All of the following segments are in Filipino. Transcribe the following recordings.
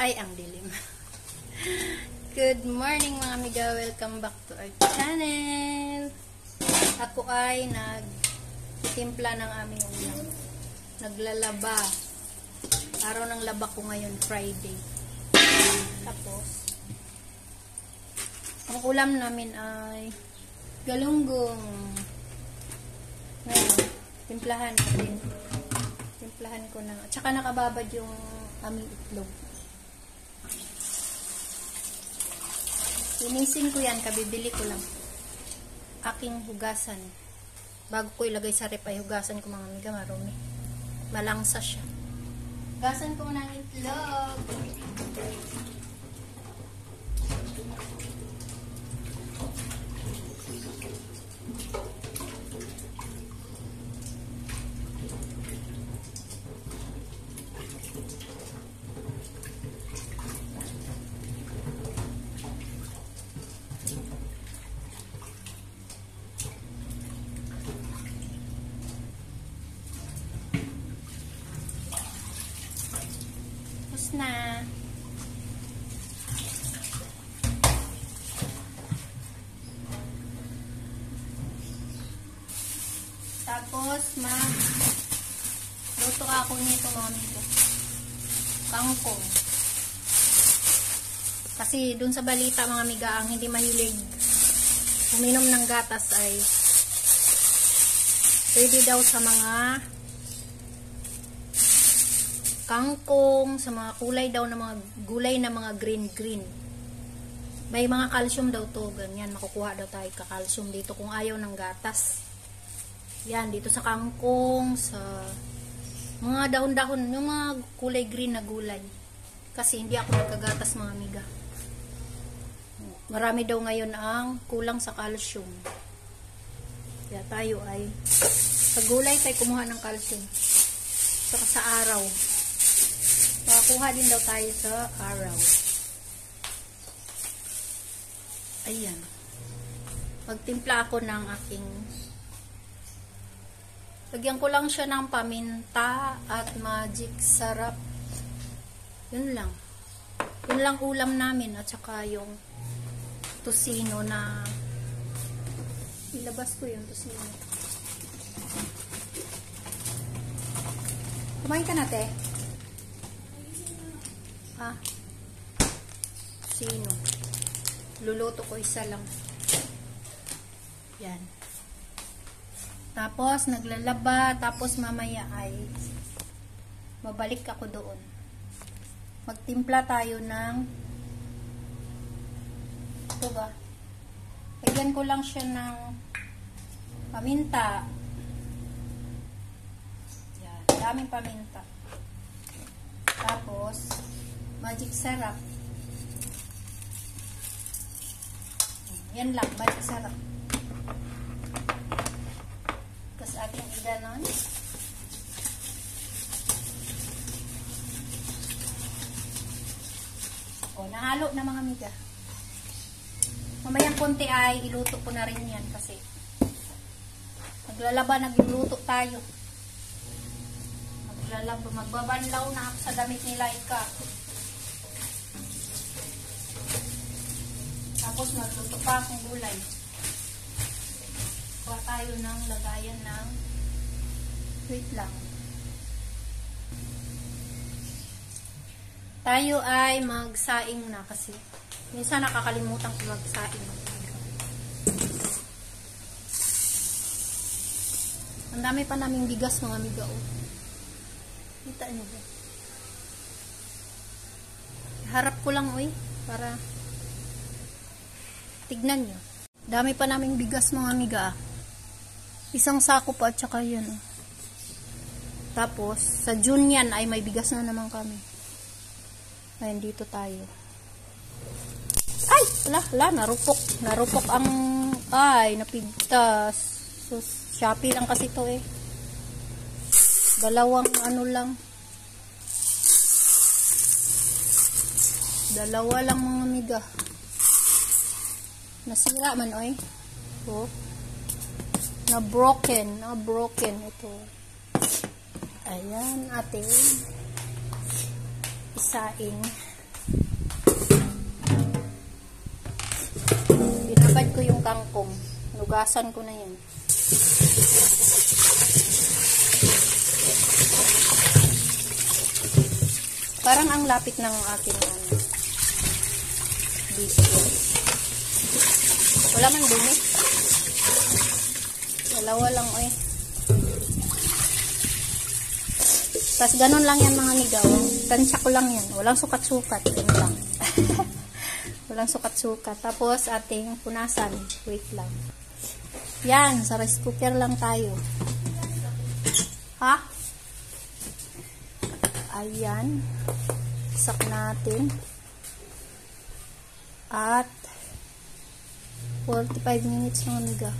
Ay, ang dilim. Good morning mga amiga. Welcome back to our channel. Ako ay nagtimpla ng aming ulam. Naglalaba. Araw ng laba ko ngayon, Friday. Tapos, ang ulam namin ay galunggong. Ngayon, timplahan ko din. Timplahan ko na. At saka nakababad yung aming itlog. Linisin ko yan, kabibili ko lang. Aking hugasan. Bago ko ilagay sa rep ay hugasan ko mga amiga, marumi. Malangsa siya. Hugasan ko ng itlog. Na tapos luto ako nito mga amigo, kangkong, kasi dun sa balita mga amiga, ang hindi mahilig uminom ng gatas ay pwede daw sa mga kangkong, sa mga kulay daw na mga gulay na mga green. May mga calcium daw to, ganyan. Makukuha daw tayo ka-calcium dito kung ayaw ng gatas. Yan, dito sa kangkong, sa mga dahon-dahon, yung mga kulay green na gulay. Kasi hindi ako nagkagatas mga amiga. Marami daw ngayon ang kulang sa calcium. Kaya tayo ay sa gulay tayo kumuha ng calcium. Saka sa araw. Makakuha din daw tayo sa araw. Ayan. Magtimpla ako ng aking, lagyan ko lang siya ng paminta at magic sarap. Yun lang. Yun lang ulam namin. At saka yung tosino na ilabas ko yung tosino. Kumain ka na, te? Sino? Luluto ko isa lang. Yan. Tapos, naglalaba. Tapos, mamaya ay mabalik ako doon. Magtimpla tayo ng ito ba? Lagyan ko lang siya ng paminta. Yan. Daming paminta. Tapos, magic sarap. Yan lang, magic sarap. Tapos ating iganon. O, nahalo na mga amiga. Mamayang konti ay iluto ko na rin yan kasi naglalaba, nagluluto tayo. Magbabanlaw na ako sa damit ni Laika. Tapos magluto pa akong gulay. Kuha tayo ng lagayan ng wait lang. Tayo ay magsaing na kasi minsan nakakalimutan ko magsaing. Ang dami pa naming bigas mga amiga. Kita nyo ba? Harap ko lang para tignan nyo. Dami pa naming bigas mga amiga. Isang sako pa at saka yan. Tapos sa June yan ay may bigas na naman kami. Ayan, dito tayo. Ay! Wala, narupok. Narupok ang napigtas. So, Shopee lang kasi to dalawang lang. Dalawa lang mga amiga. Nasira man na broken ito. Ayan, ating isaing. kangkong. Nugasan ko na yan. Parang ang lapit ng aking biscuit. Wala man dumi. Dalawa lang eh. Tapos ganun lang yan mga migaw. Tansya ko lang yan. Walang sukat-sukat. Yan lang. Walang sukat-sukat. Tapos ating punasan. Wait lang. Yan. Sa rice cooker lang tayo. Ha? Ayan. Isak natin. At 45 minutes mga migaw.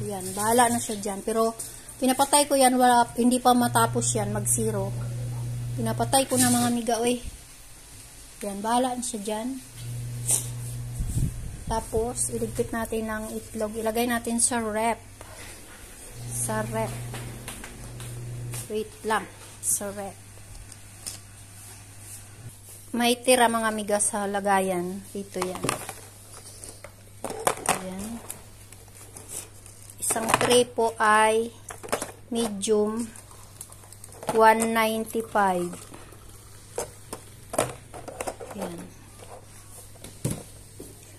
Ayan. Bahala na siya dyan. Pero pinapatay ko yan, hindi pa matapos yan, mag-zero. Pinapatay ko na mga miga, eh. Yan, bahala siya dyan. Tapos, iligpit natin ng itlog. Ilagay natin sa rep. Sa rep. Wait lang. Sa rep. May tira mga miga sa lagayan. Ito yan. Ayan. Isang tray po ay medium 195. Yan.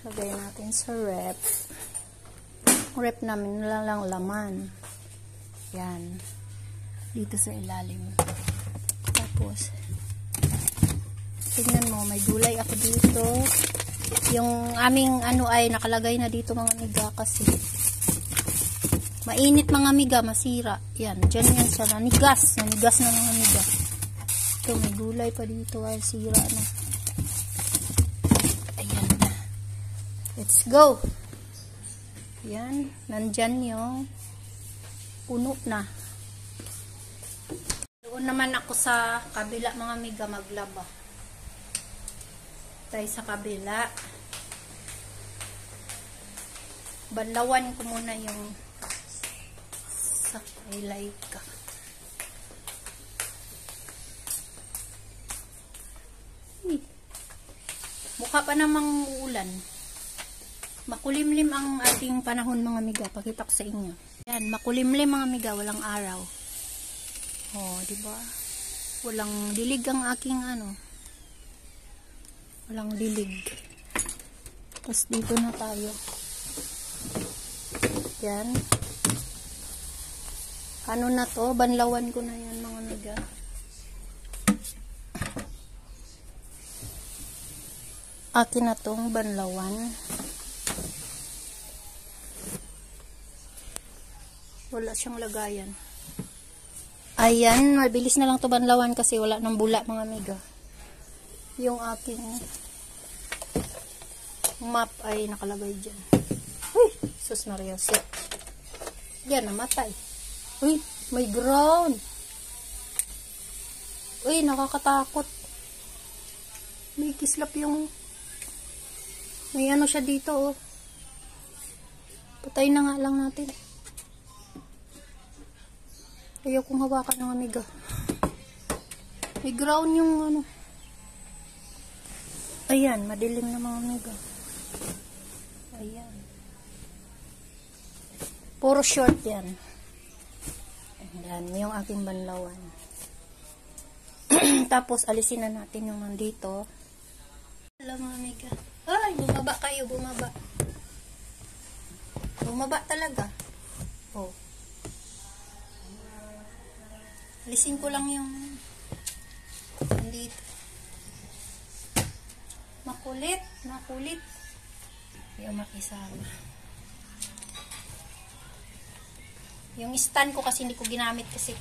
Lagay natin sa rep. Rep namin lang laman. Yan. Dito sa ilalim. Tapos, tingnan mo, may gulay ako dito. Yung aming ay nakalagay na dito mga miga kasi mainit mga miga, masira. Yan, dyan yan siya. Nanigas na mga miga. Ito, may gulay pa dito. Ay, sira na. Ayan. Let's go. Yan, nandyan yung puno na. Doon naman ako sa kabila mga miga maglaba. Tayo sa kabila. Banlawan ko muna yung highlight ka. Mukha pa namang ulan. Makulimlim ang ating panahon mga miga. Pakita ko sa inyo. Yan, makulimlim mga miga. Walang araw. Oh, diba? Walang dilig ang aking Walang dilig. Tapos dito na tayo. Yan. Ano na to? Banlawan ko na yan mga miga. Akin na tong banlawan. Wala siyang lagayan. Ayan, mabilis na lang to banlawan kasi wala nang bula mga miga. Yung aking map ay nakalagay dyan. Uy! Sus Maria, sit. Yan, namatay. Uy, may ground. Uy, nakakatakot. May kislap yung may siya dito, oh. Patay na nga lang natin. Ayaw kong hawakan ng amiga. May ground yung Ayan, madilim na mga amiga. Ayan. Puro short yan. Ayan, yung aking banlawan. Tapos, alisin na natin yung nandito. Hello mga amiga. Ay, bumaba kayo, bumaba. Bumaba talaga. Oh. Alisin ko lang yung nandito. Makulit, makulit. Ayaw makisama. Yung stand ko kasi hindi ko ginamit kasi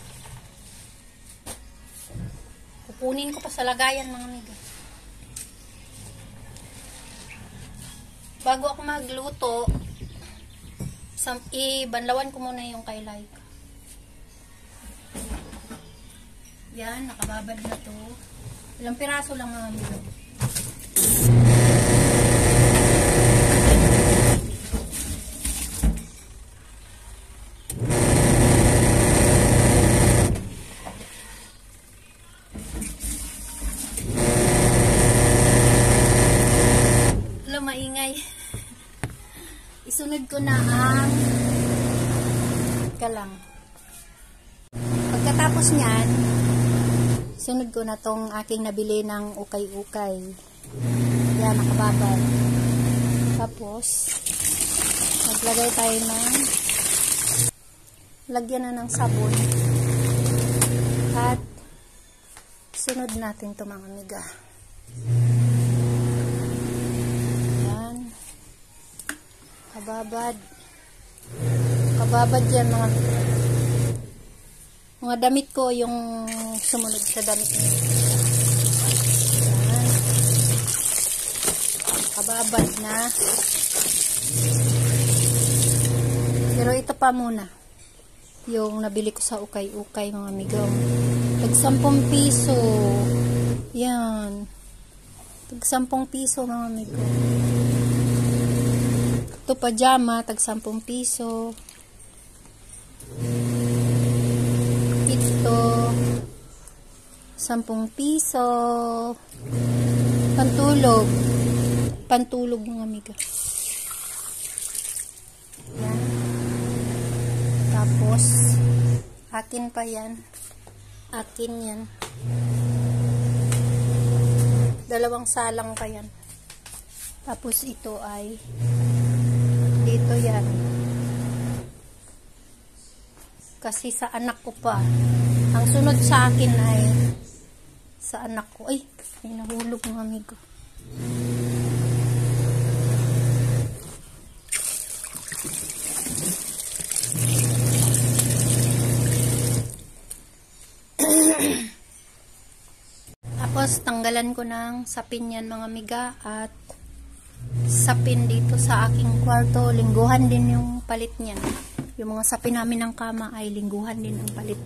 kukunin ko pa sa lagayan mga amiga. Bago ako magluto, ibanlawan ko muna yung kay Laika. Yan, nakababad na to. Ilang piraso lang mga amiga. Maingay. Isunod Sunod ko na ang lang. Pagkatapos niyan, sunod ko na tong aking nabili ng ukay-ukay. Yan, nakababad. Tapos, maglagay tayo ng lagyan na ng sabon. At sunod natin to mga amiga. Yan. Kababad. Kababad yan mga damit ko yung sumunod sa damit niya. Yan. Kababad na. Pero ito pa muna. Yung nabili ko sa ukay-ukay mga amigo. Tag 10 piso. Yan. Tag 10 piso mga amigo. Ito pajama, tag 10 piso. Ito 10 piso. Pantulog. Pantulog mga amiga. Yan. Tapos akin pa yan. Akin yan. 2 salang pa yan. Tapos ito ay dito yan. Kasi sa anak ko pa. Ang sunod sa akin ay sa anak ko. Ay, may nahulog ng amigo. Tapos tanggalan ko ng sapin yan mga amiga at sapin dito sa aking kwarto. Lingguhan din yung palit niyan. Yung mga sapin namin ng kama ay lingguhan din ang palit.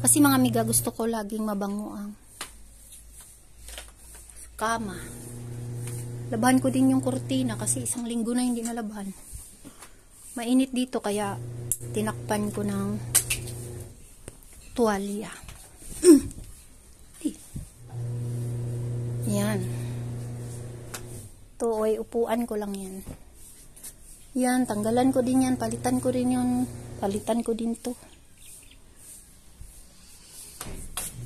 Kasi mga amiga, gusto ko laging mabango ang kama. Labahan ko din yung kurtina kasi 1 linggo na hindi nalabahan. Mainit dito kaya tinakpan ko ng tuwalya. Yan. Ito ay upuan ko lang yan. Yan, tanggalan ko din yan. Palitan ko rin yun. Palitan ko din to.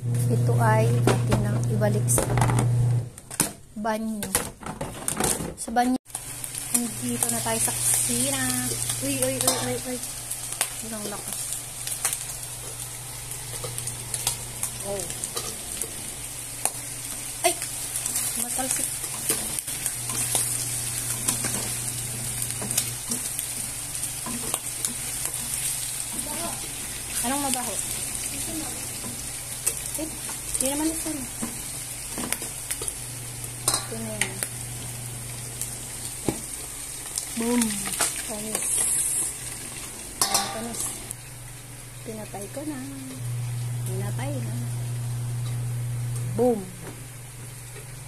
Ito ay atin na ibalik sa banyo. Sa banyo. Dito na tayo sa kusina. Uy. Ilang lakas. Oh. Ay! Matalsik. Anong mabaho? Eh, di naman ito. Ito na yan. Boom. Panis. Panis. Pinatay ko na. Pinatay na. Boom.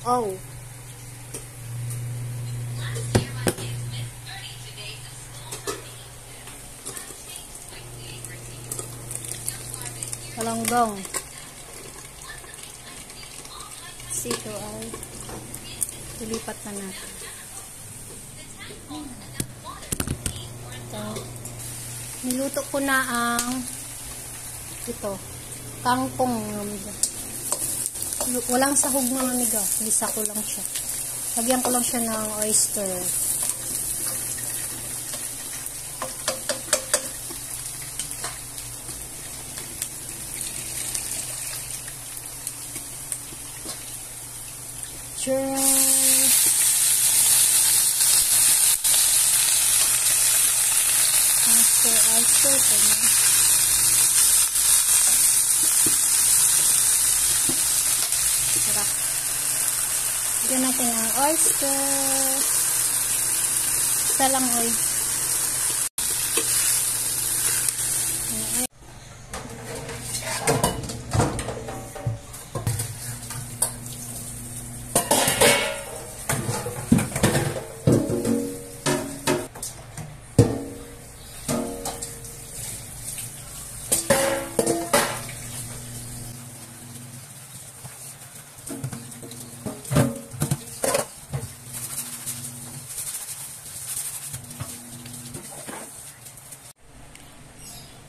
Oh. Palanggang. Ito ay ilipat na natin. Ito. Niluto ko na ang ito. Kangkong mga amiga. Walang sahog mga amiga. Lisa ko lang siya. Lagyan ko lang siya ng oyster. Oyster pa na. Sarap. Bigyan natin ang oyster. Isa lang oy.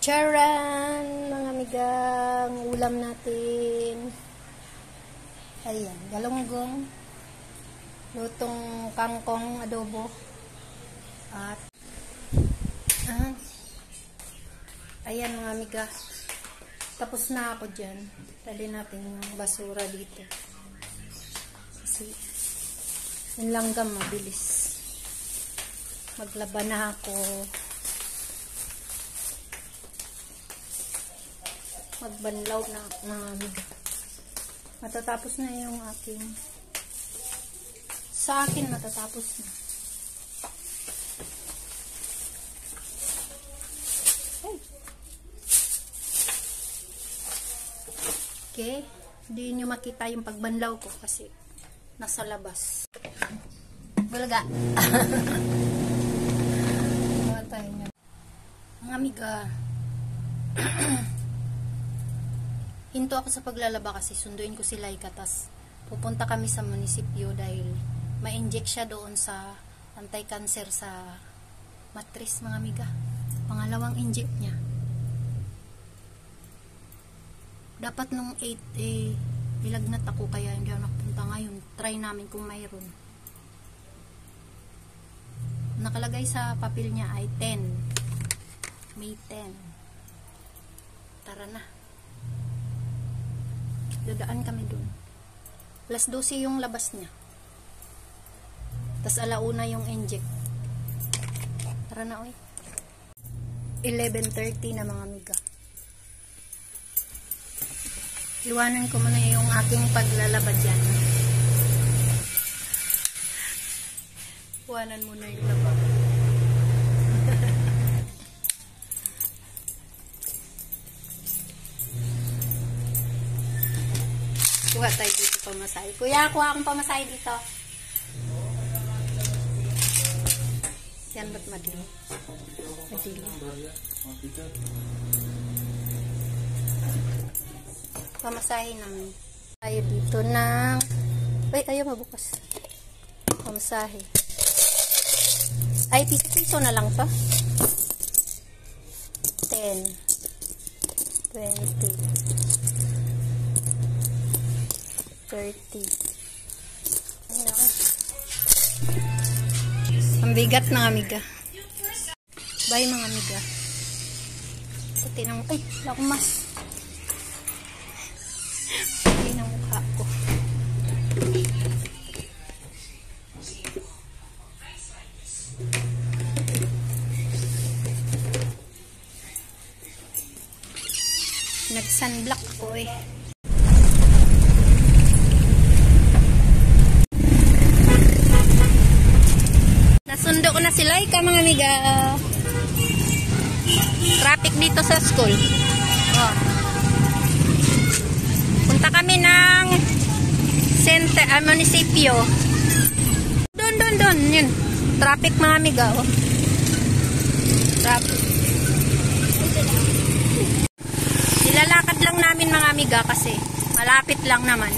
Charan! Mga amigang ulam natin. Ayan, galunggong. Lutong kangkong adobo. At ayan mga amiga. Tapos na ako dyan. Dali natin yung basura dito. Kasi yun lang gam, mabilis. Maglaba na ako. Magbanlaw na mga amiga. Matatapos na yung aking sa akin matatapos na. Okay, hindi nyo makita yung pagbanlaw ko kasi nasa labas. Bulaga. Mga amiga, hinto ako sa paglalaba kasi sunduin ko si Laika, tas pupunta kami sa munisipyo dahil ma-inject siya doon sa anti-cancer sa matris mga amiga. Pangalawang inject niya. Dapat nung 8 nilagnat ako kaya hindi ako nakapunta ngayon. Try namin kung mayroon. Nakalagay sa papel niya ay 10. May 10. Tara na. Dadaan kami dun. Alas 12 yung labas niya. Tas alauna yung inject. Tara na oy. 11:30 na mga amiga. Iwanan ko muna yung aking paglalaba dyan. Iwanan muna yung laba. Kuha tayo dito pamasahe. Kuya, kuha akong pamasahe dito. Yan ba't madili? Madili. Pamasahe namin. Tayo dito ng... Ay, ayaw mabukas. Pamasahe. Ay, piso-piso na lang to. 10. 20. 30. Ang bigat mga amiga. Bye mga amiga. Puti ng... Ay, wala akong mas. Puti ng mukha ko. Nag-sunblock ako eh. Nasundo ko na si Laika mga amiga. Traffic dito sa school. Oh. Punta kami ng center, munisipyo. Doon. Yun. Traffic mga amiga. Oh. Traffic. Nilalakad lang namin mga amiga kasi malapit lang naman.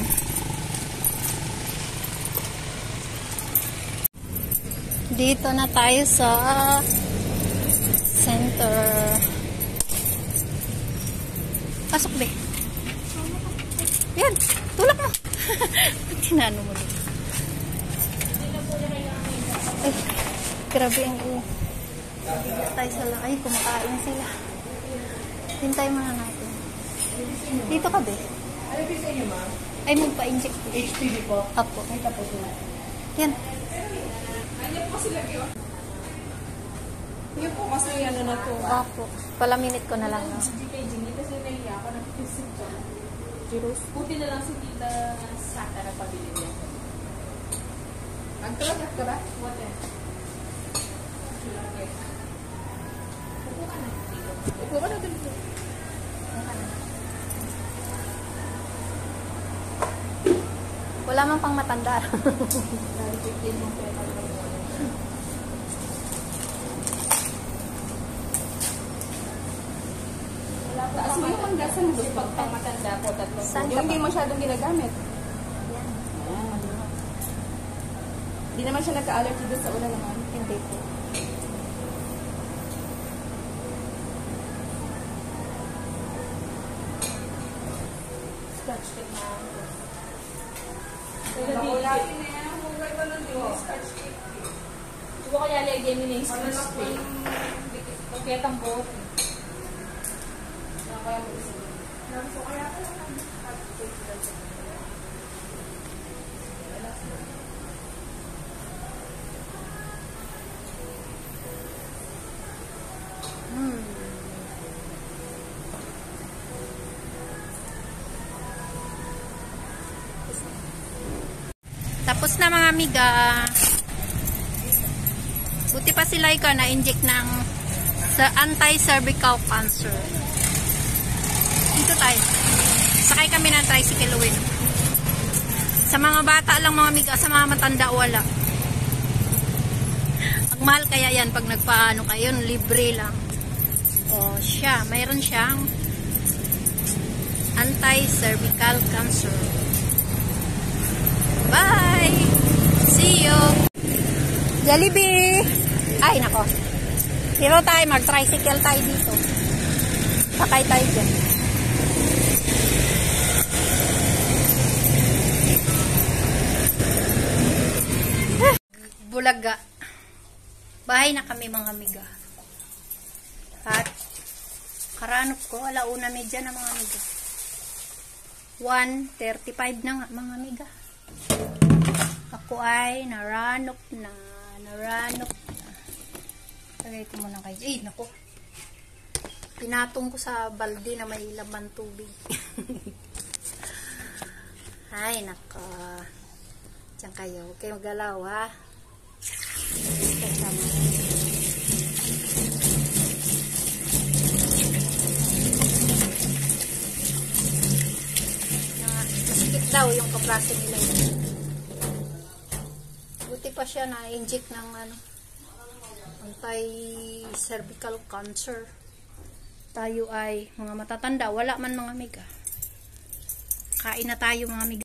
Dito na tayo sa center. Pasok be. Yan, tulak mo. Tinano mo dito. Ay, grabe ang bigat tayo sa lang. Ay, kumakain sila. Hintay muna natin. Dito ka be. Ay, magpa-inject. HPV po? Apo. Ay, tapos na. Yan. Yun po kasi ano na to. Opo. Palaminit ko na lang. No? Si GKG, kasi nahiya ako ng kisip ko. Juros. Puti na lang si Tita Sata na pabili niya. Magtulagat ka ba? What eh? Upo ka na. Upo ka na dito. Wala man pang matanda. Taas mo yung manggasan mo pag pangmatanda po. Yung hindi masyadong ginagamit. Hindi naman siya nagka-allergy doon sa ulan naman. Hindi po. scotch tape na. Nakulati na yan. Hugay ba nun din scotch tape? Diba kaya lagyan nila yung scotch tape? Pagketang bote. Kaya mo isa. So kaya ka lang ang scotch tape sila sa Tapos na mga amiga. Buti pa si Laika na-inject ng anti-cervical cancer. Dito tayo. Sakay kami ng tricycle uwi. Sa mga bata lang mga amiga, sa mga matanda wala. Ang mahal kaya yan pag nagpaano kayo, libre lang. O siya, mayroon siyang anti-cervical cancer. Bye! See you! Jollibee! Ay, nako. Dito tayo, mag-tricycle tayo dito. Sakay tayo dyan. Bulaga. Bahay na kami mga amiga. At karanop ko, 1:30 na mga amiga. 1:35 na nga mga amiga. Ako ay naranok na. Lagay ko muna kayo. Eh, nako. Pinatong ko sa balde na may laman tubig. Ay, nako. Diyan kayo. Huwag kayo magalaw, ha? Kasama. Masikip daw yung kaklase nila yun. Buti pa siya na-inject ng anti-cervical cancer. Tayo ay mga matatanda. Wala man mga amiga. Kain na tayo mga amiga.